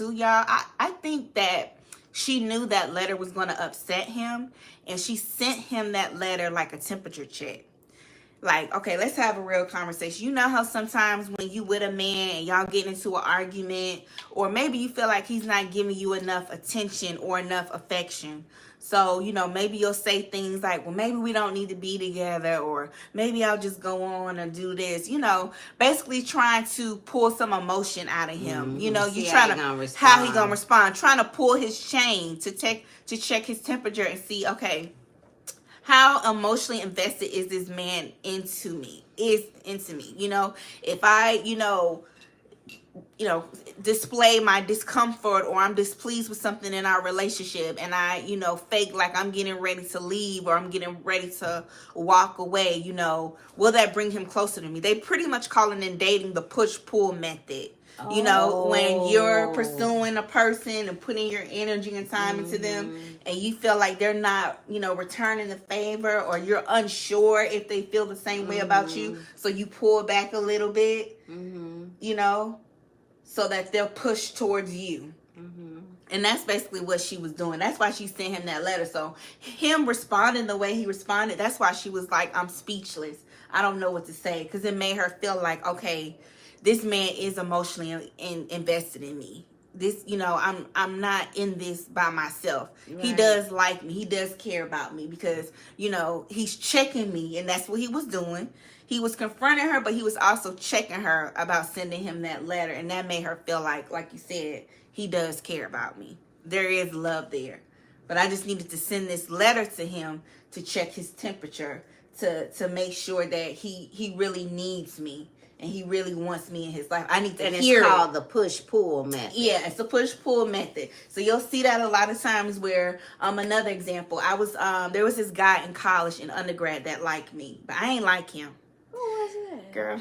too, y'all. I think that she knew that letter was going to upset him, and she sent him that letter like a temperature check. Like, okay, let's have a real conversation. You know how sometimes when you with a man and y'all get into an argument, or maybe you feel like he's not giving you enough attention or enough affection. So, maybe you'll say things like, well, maybe we don't need to be together, or maybe I'll just go on and do this. Basically trying to pull some emotion out of him. Mm-hmm. You trying to, how he gonna respond, trying to pull his chain to check his temperature and see, okay, how emotionally invested is this man into me? If I, display my discomfort, or I'm displeased with something in our relationship, and I, fake like I'm getting ready to leave, or I'm getting ready to walk away, will that bring him closer to me? They pretty much call it in dating the push-pull method. When you're pursuing a person and putting your energy and time into them, and you feel like they're not, returning the favor, or you're unsure if they feel the same way about you, so you pull back a little bit, so that they'll push towards you. And that's basically what she was doing. That's why she sent him that letter. So him responding the way he responded, that's why she was like, I'm speechless. I don't know what to say. Because it made her feel like, okay, this man is emotionally invested in me. This, I'm not in this by myself. Right. He does like me. He does care about me, because, he's checking me, and that's what he was doing. He was confronting her, but he was also checking her about sending him that letter, and that made her feel like you said, he does care about me. There is love there. But I just needed to send this letter to him to check his temperature, to make sure that he really needs me. And he really wants me in his life. I need to hear it. It's called the push-pull method. Yeah, it's a push-pull method. So you'll see that a lot of times where, another example, there was this guy in college, in undergrad, that liked me. But I ain't like him. Who was that? Girl.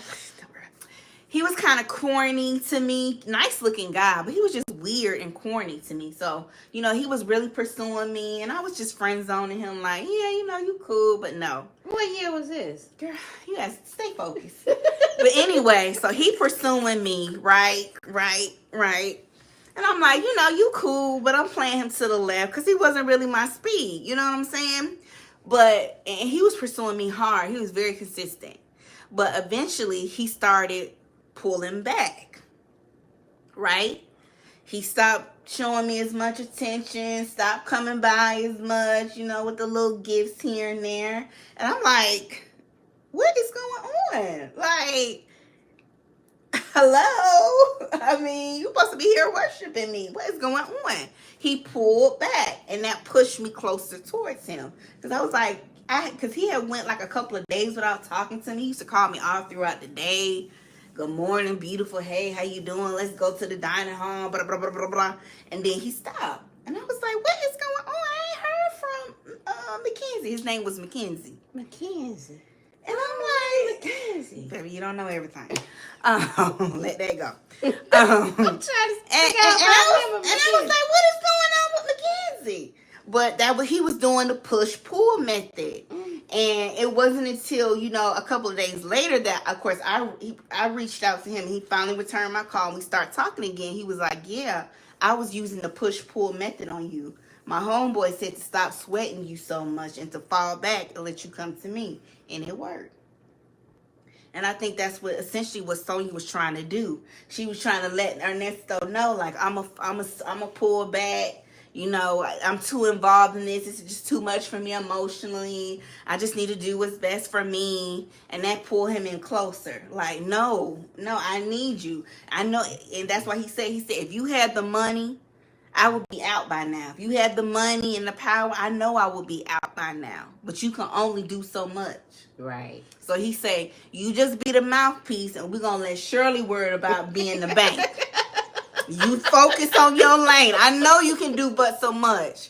He was kind of corny to me. Nice looking guy, but he was just weird and corny to me. So, he was really pursuing me, and I was just friend zoning him like, yeah, you cool, but no. What year was this? Girl, you guys stay focused. But anyway, so he pursuing me, right? And I'm like, you cool, but I'm playing him to the left because he wasn't really my speed. You know what I'm saying? And he was pursuing me hard. He was very consistent. But eventually he started pulling back, right? He stopped showing me as much attention, stopped coming by as much, with the little gifts here and there. And I'm like, what is going on? Like, hello? I mean, you're supposed to be here worshiping me. What is going on? He pulled back, and that pushed me closer towards him. Because I was like, because he had went like a couple of days without talking to me. He used to call me all throughout the day. Good morning, beautiful. Hey, how you doing? Let's go to the dining hall. Blah, blah, blah, blah, blah. And then he stopped. And I was like, what is going on? I ain't heard from Mackenzie. His name was Mackenzie. Mackenzie. And I'm like, Mackenzie. Baby, you don't know everything. Let that go. I'm trying to figure out and I was like, what is going on with Mackenzie? But he was doing the push-pull method. And it wasn't until, a couple of days later that, of course, I reached out to him. He finally returned my call. And we started talking again. He was like, yeah, I was using the push-pull method on you. My homeboy said to stop sweating you so much and to fall back and let you come to me. And it worked. And I think that's essentially what Sonya was trying to do. She was trying to let Ernesto know, like, I'm a pull back. I'm too involved in this. It's just too much for me emotionally. I just need to do what's best for me. And that pulled him in closer. Like, no, I need you. I know. And that's why he said, if you had the money, I would be out by now. If you had the money and the power, I know I would be out by now. But you can only do so much. Right. So he said, you just be the mouthpiece, and we're going to let Shirley worry about being the bank. You focus on your lane. I know you can do but so much.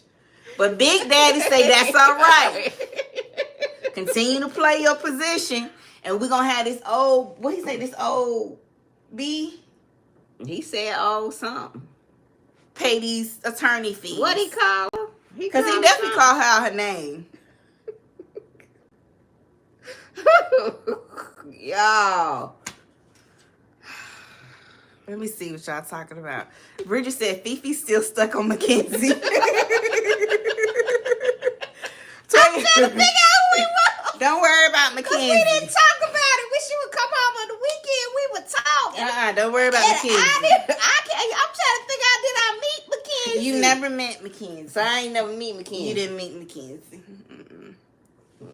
But Big Daddy say that's all right. Continue to play your position. And we're going to have this old, what he say, this old B? He said, oh, something. Pay these attorney fees. What he call her? Because he definitely called her out her name. Y'all. Let me see what y'all talking about. Bridget said Fifi's still stuck on Mackenzie. I'm trying to figure out who we were. Don't worry about Because Mackenzie. we didn't talk about it. When she would come home on the weekend, we would talk. Don't worry about And Mackenzie. I'm trying to figure out, did I meet Mackenzie? You never met Mackenzie. So I ain't never meet Mackenzie. You didn't meet Mackenzie.